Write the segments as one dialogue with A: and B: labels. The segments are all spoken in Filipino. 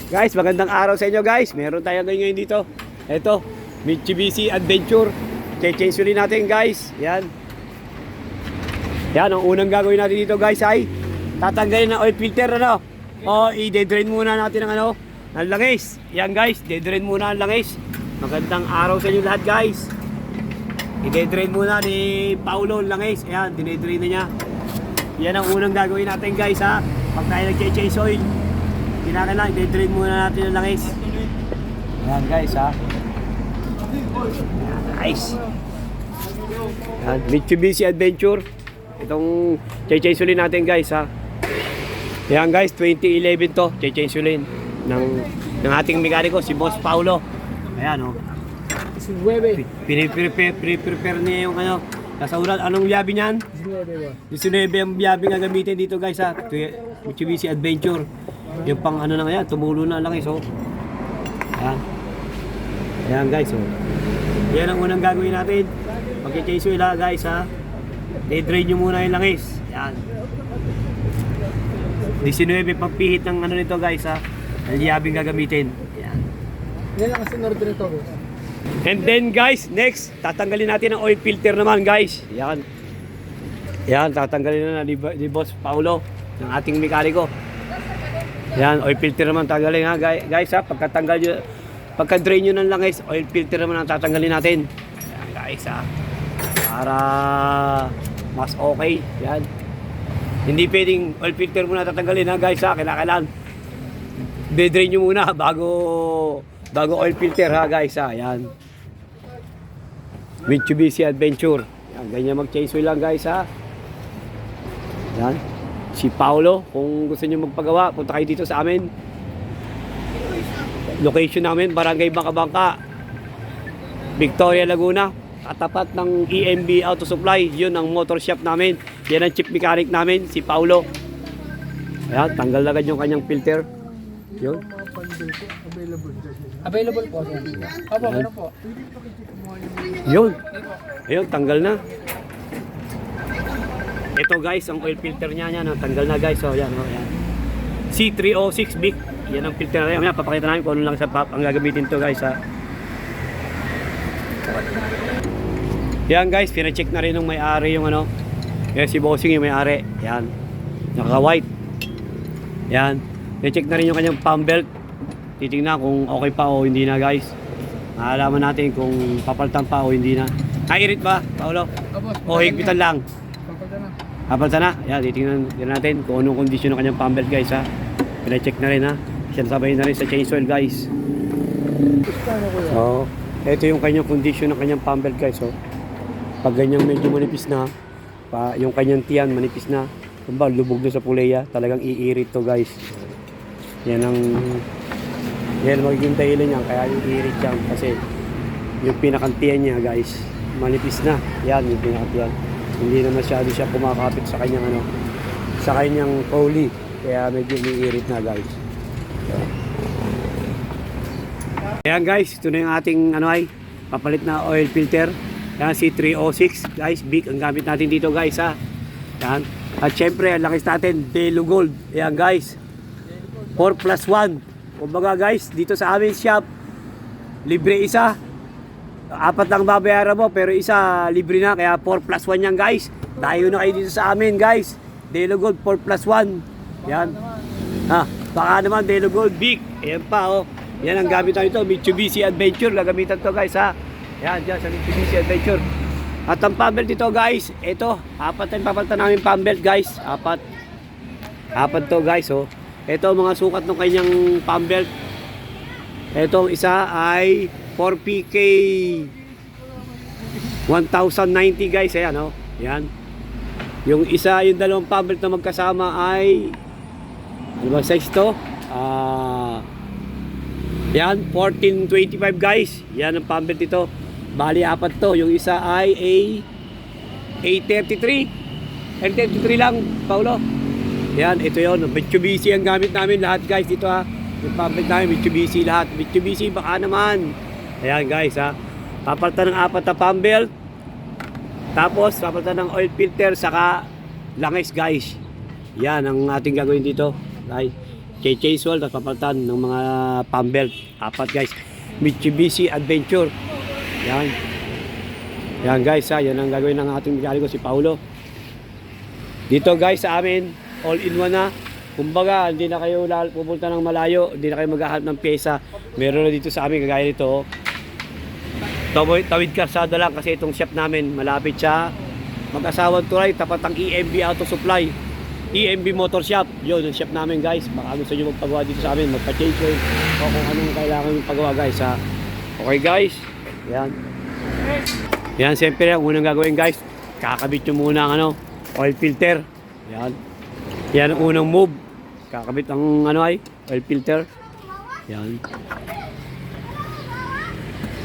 A: Guys, magandang araw sa inyo guys. Meron tayo ngayon dito. Ito, Mitsubishi Adventure. Change ulit natin guys. Yan. Yan, ang unang gagawin natin dito guys ay tatanggalin ng oil filter ano. O i-drain muna natin ng ano, ng langis. Yan guys, i-drain muna ang langis. Magandang araw sa inyo lahat guys. I-drain muna ni Paulo ang langis. Ayan, dine-drain na niya. Yan ang unang gagawin natin guys ha. Pag tayo nag-change oil, kinakailangan i-drain muna natin ang langis. Ayan guys ha. Ayan, guys. Ayan, Mitsubishi Adventure. Itong change ulit natin guys ha. Ayan guys, 2011 to. Change ulit ng ating mekaniko, si Boss Paulo. Ayan o. Piniprepare niya yung ano. Kasauran, anong yabi niyan? 19 ang yabi nga gamitin dito guys ha. Mitsubishi Adventure. Yung pang ano na nga yan, tumulo na lang so. Ayan. Ayan guys oh. Yan ang unang gagawin natin. Pag-change oil guys ha. I-drain nyo muna yung langis. Ayan. 19 pagpihit ng ano nito guys ha. Ang yabing gagamitin. Ayan.
B: Yan lang kasi order nito boss.
A: And then guys, next, tatanggalin natin ang oil filter naman guys. Yan. Yan, tatanggalin na ni Boss Paulo, ng ating mekaniko. Yan, oil filter naman tanggalin ha guys ha. Pagka-drain nyo ng langis, oil filter naman ang tatanggalin natin. Yan guys ha. Para mas okay. Yan. Hindi pwedeng oil filter muna tatanggalin ha guys ha. Kailangan de-drain nyo muna bago oil filter ha guys ha. Yan. Mitsubishi Adventure. Yan, ganyan mag-change oil lang guys ha. Yan. Si Paulo, kung gusto niyo magpagawa, punta kayo dito sa amin. Location namin, Barangay Bangka-Bangka, Victoria, Laguna. Katapat ng EMB Auto Supply. Yun ang motor shop namin. Yan ang chief mechanic namin, si Paulo. Ayan, tanggal agad yung kanyang filter. Yun.
B: Available po. Opo, meron po.
A: Yun. Ayun, tanggal na. Ito guys, ang oil filter niya yan. Tanggal na guys. So, yan, yan. C306 Bic. Yan ang filter na yan. Papakita namin kung ano lang sa ang gagamitin to guys ha. Yan guys, pina-check na rin ng may-ari yung ano. Yan si Bossing yung may-ari. Yan. Naka-white. Yan. Pina-check na rin yung kanyang pump belt. Titingnan kung okay pa o hindi na guys. Maalaman natin kung papalitan pa o hindi na. Nairit ba, Paulo? O higpitan lang? Papalitan na. Yan, titingnan natin kung anong kondisyon ng kanyang pump belt guys ha. Pina-check na rin ha. Sinasabay na rin sa change oil guys. So, ito yung kanyang kondisyon ng kanyang pump belt guys. So, pag ganyang medyo manipis na, yung kanyang tiyan manipis na, lubog na sa puleya, talagang iirit to guys. Yan magiging dahilan niya kaya yung iirit yan kasi yung pinakantiyan niya guys manipis na. Yan yung pinakantiyan, hindi na masyado siya kumakapit sa kanyang ano, sa kanyang pulley, kaya medyo iirit na guys. Ayan guys, ito na yung ating ano ay papalit na oil filter. Yan C306 guys, big ang gamit natin dito guys ha. Yan. At syempre ang langis natin Delo Gold. Ayan guys, 4+1. Kumbaga guys, dito sa amin shop, libre isa. 4 lang babayaran mo, pero isa libre na. Kaya 4+1 yan guys. Dayo na kayo dito sa amin guys. Delo Gold 4+1. Yan. Ha, baka naman Delo Gold big. Ayan pa oh. Yan ang gamit natin ito, Mitsubishi Adventure. Gagamitan to guys ha. Yan, dyan sa Mitsubishi Adventure. At ang pump belt dito guys, ito, 4 ang papalitan namin pump belt guys. 4 to guys oh. Ito mga sukat ng kanyang pump belt. Itong isa ay 4PK 1090 guys. Ayan oh. Yan. Yung isa, yung dalawang pump belt na magkasama ay ano ba size to? Yan, 1425 guys. Yan ang pump belt ito. Bali 4 to. Yung isa ay A33. A33 lang, Paulo. Yan, ito yon. Mitsubishi ang gamit namin lahat guys dito ha. Yung pump belt namin, Mitsubishi lahat. Mitsubishi baka naman. Ayan guys ha. Papalitan ng 4 na pump belt. Tapos papalitan ng oil filter saka langis guys. Yan ang ating gagawin dito. Guys. change oil, tapos papalitan ng mga pump belt. 4 guys. Mitsubishi Adventure. Yan. Yan guys ha, yan ang gagawin ng ating mekaniko si Paulo. Dito guys sa amin, all-in-one na. Kumbaga, hindi na kayo pupunta ng malayo, hindi na kayo maghahanap ng pyesa. Meron na dito sa amin, kagaya nito. Tawid kalsada lang kasi itong shop namin, malapit siya. Mag-asawang tulay, tapat ang EMB Auto Supply. EMB Motor Shop, yun ang shop namin guys. Baka gusto nyo magpagawa dito sa amin, magpa-change oil, o kung anong kailangan yung pagawa guys ha. Okay guys, yan. Yan, siyempre ang unang gagawin guys, kakabit nyo muna ang oil filter. Yan. Yan ang unang move. Kakabit ang oil filter. Yan.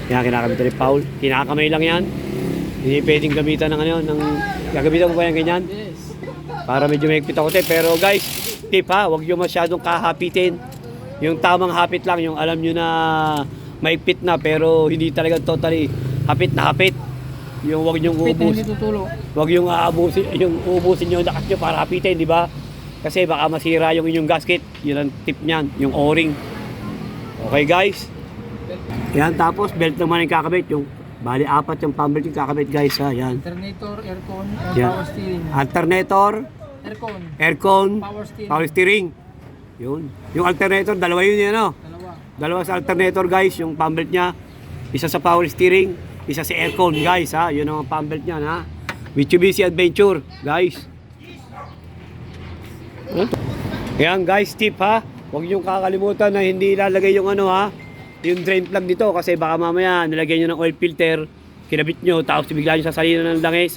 A: Yan, kinakabit rin Paul. Kinakamay lang yan. Hindi pwedeng gamitan ng gagamitan mo ba yan ganyan? Para medyo mahigpit ako pero guys, tip ha, huwag nyo masyadong kahapitin. Yung tamang hapit lang, yung alam nyo na mahigpit na pero hindi talaga totally hapit na hapit. Yung huwag nyo uubos. Huwag yung uubusin yung lakas nyo para hapitin, di ba? Kasi baka masira yung inyong gasket. Yun ang tip niyan, yung o-ring. Okay guys? Yan, tapos belt naman yung kakabit. Yung bali 4 yung pump belt yung kakabit guys ha. Yan.
B: Alternator, aircon,
A: Yan.
B: power steering.
A: Alternator, aircon, power steering. Yun. Yung alternator, dalawa yun yan Dalawa sa alternator guys, yung pump belt niya. Isa sa power steering, isa sa aircon guys ha. Yun ang pump belt niya ha. Mitsubishi Adventure guys. Yan guys, tip ha. Huwag niyong kakalimutan na hindi ilalagay yung yung drain plug dito kasi baka mamaya nilagay nyo ng oil filter, kinabit nyo, tapos bigla nyo sasalina ng langis.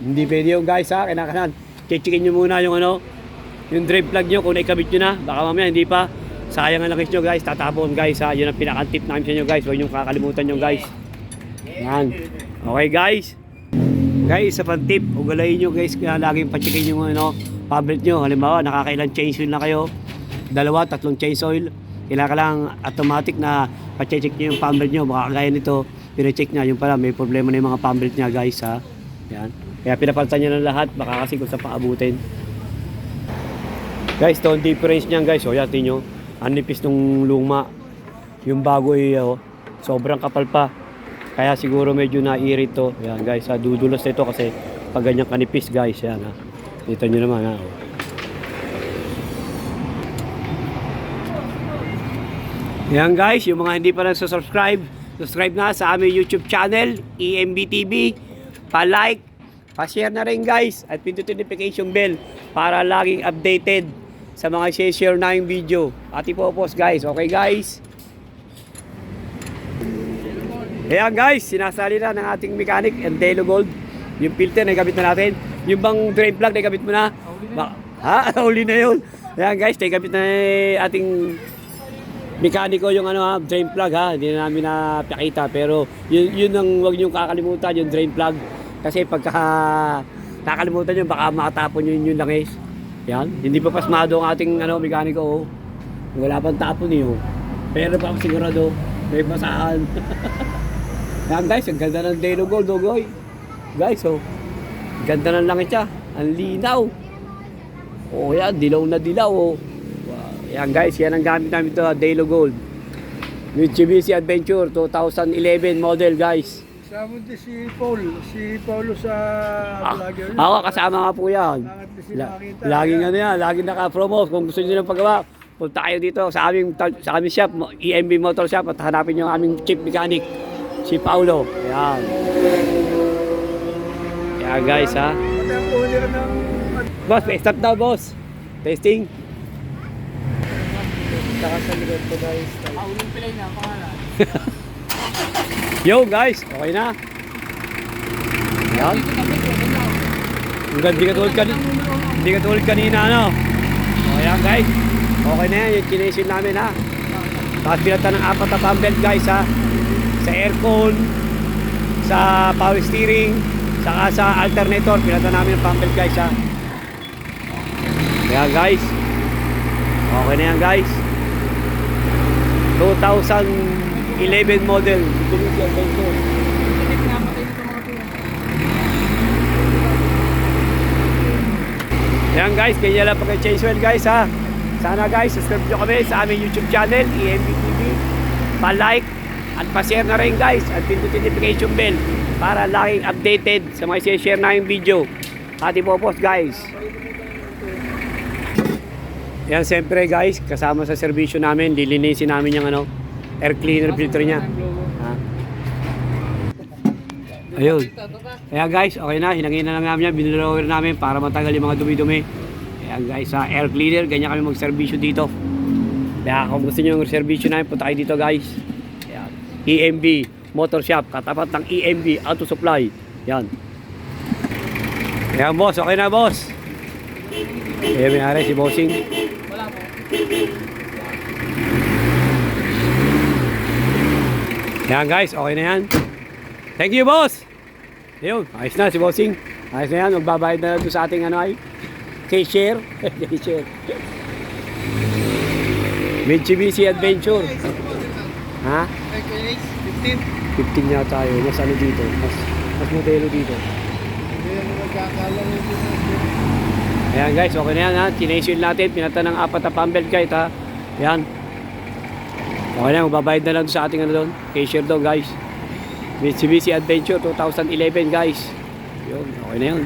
A: Hindi pwede yung guys ha, kinakanan. Checkin nyo muna yung yung drain plug nyo kung naikabit nyo na. Baka mamaya hindi pa. Sayang ang langis nyo guys, tatapon guys ha. Yun ang pinaka-tip namin sa inyo guys. Huwag nyo kakalimutan yung guys. Yan. Okay guys. Guys, sa pang-tip, ugalayin nyo guys, kaya laging pa-checkin yung pump nyo. Halimbawa, nakakailang change oil na kayo. 2, 3 change oil. Kailangan lang automatic na pa-check nyo yung pump nyo. Baka kagaya nito, pina-check nyo. Yung pala, may problema na yung mga pump nya guys ha. Yan. Kaya pinapalitan nyo ng lahat. Baka kasi kung sa paabutin. Guys, tone difference nyan guys. O yan, tingin nyo. Ang nipis nung luma. Yung bago sobrang kapal pa. Kaya siguro medyo na-irrit to. Yan guys, dudulas nito kasi pag ganyan kanipis guys. Yan ha. Dito nyo naman ha. Yan guys, yung mga hindi pa nagsusubscribe, subscribe na sa aming YouTube channel, EMB TV. Pa-like, pa-share na rin guys, at pindutin notification bell para laging updated sa mga share na yung video. At ipopost guys, okay guys? Ayan guys, sinasali na ng ating mechanic, Endelo Gold. Yung filter na gamit na natin. Yung bang drain plug na gamit mo na? Ha? Huli na yun. Ayan guys, gamit na ating mekaniko yung drain plug ha. Hindi na namin napakita pero yun ang wag niyo kakalimutan yung drain plug kasi pagka nakalimutan niyo baka makatapon yun yung langis. Yan, hindi pa pasmado ang ating mekaniko Wala pang tapon Pero pa sigurado may basahan. Yan guys, ang ganda ng Endelo Gold goy. Guys, ganda ng langis siya. Ang linaw. Yan, dilaw na dilaw Yan guys, yan ang gamit namin ito, Endelo Gold. Mitsubishi Adventure 2011 model guys.
B: Kasama din si Paulo sa vlogger.
A: Ako kasama nga po yan. Laging laging naka-promote. Kung gusto niyo ng paggawa, punta kayo dito sa aming shop, EMB Motor Shop at hanapin niyo ang aming chief mechanic, si Paulo. Yan. Yan guys ha. Boss, start daw boss. Testing.
B: Saka sa likod ko guys. Paulong Pilay na, pangalan.
A: Yo guys, okay na. Yan. Hindi ka tulad kanina O yan guys. Okay na yan, yung chinesin namin ha. Tapos pinata ng 4 na pump belt guys ha. Sa aircon, sa power steering, saka sa alternator, pinata namin ang pump belt guys ha. Kaya guys, okay na yan guys. 2011 model. Yan guys, kanya lang pag-change oil guys ha. Sana guys, subscribe nyo kami sa aming YouTube channel, EMB TV. Pa-like at pa-share na rin guys at pindutin notification bell para laging updated sa mga share na yung video. Ating po guys. Yan siyempre guys, kasama sa serbisyo namin, lilinisin namin yung air cleaner filter niya. Ha? Ayun. Kaya guys, okay na, hinangin na lang namin yan, binilower namin para matagal yung mga dumi-dumi. Kaya guys, sa air cleaner, ganyan kami mag-serbisyo dito. Kaya kung gusto nyo yung serbisyo namin, punta kayo dito guys. Ayan. EMB Motor Shop, katapat ng EMB Auto Supply. Yan. Ayan boss, okay na boss. Ayan may-ari si Bossing.
B: Wala po.
A: Ayan guys, okay na yan. Thank you boss. Ayun, ayos na si Bossing. Ayos na yan, magbabayad na doon sa ating K-share. K-share. Mitsubishi Adventure. Ha? 15 yata tayo. Mas ano dito? Mas modelo dito. Ayan guys, okay na yan ha. Tinasil natin, pinata ng 4 na pambelt guys ha. Ayan. Okay na, magbabayad na lang doon sa ating doon. K-share doon guys. Mitsubishi Adventure 2011 guys. Yun, okay na yun.